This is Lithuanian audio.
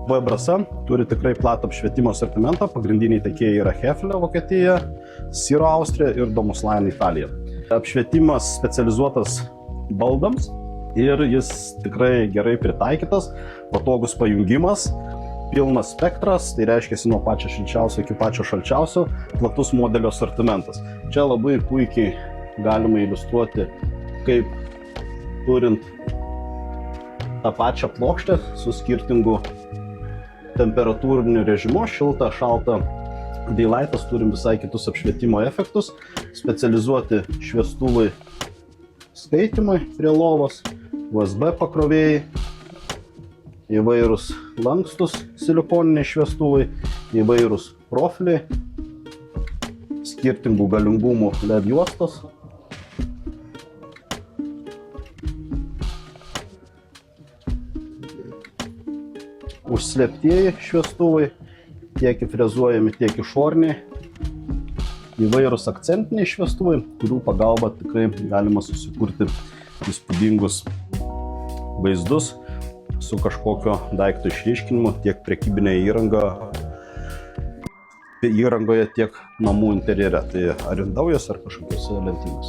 V Brasa turi tikrai platų apšvietimo asortimentą. Pagrindiniai tiekėjai yra Hefele Vokietija, Siro Austrija ir Domus Line Italija. Apšvietimas specializuotas baldams ir jis tikrai gerai pritaikytas, patogus pajungimas, pilnas spektras, tai reiškia nuo pačio šilčiausio iki pačio šalčiausio, platus modelio asortimentas. Čia labai puikiai galima iliustruoti, kaip turint tą pačią plokštę su skirtingu temperatūriniu režimu, šilta, šalta, daylightas, turim visai kitus apšvietimo efektus, specializuoti šviestuvai skaitimai prie lovos, USB pakrovėjai, įvairūs lankstus silikoniniai šviestuvai, įvairūs profiliai, skirtingų galingumų LED juostos. Užslėptieji šviestuvai, tiek įfrezuojami, tiek išoriniai, įvairūs akcentiniai šviestuvai, kurių pagalba tikrai galima susikurti įspūdingus vaizdus su kažkokio daikto išryškinimu tiek prekybinėje įrangoje, tiek namų interjere. Tai ar indaujas, ar kažkokiose lentynose.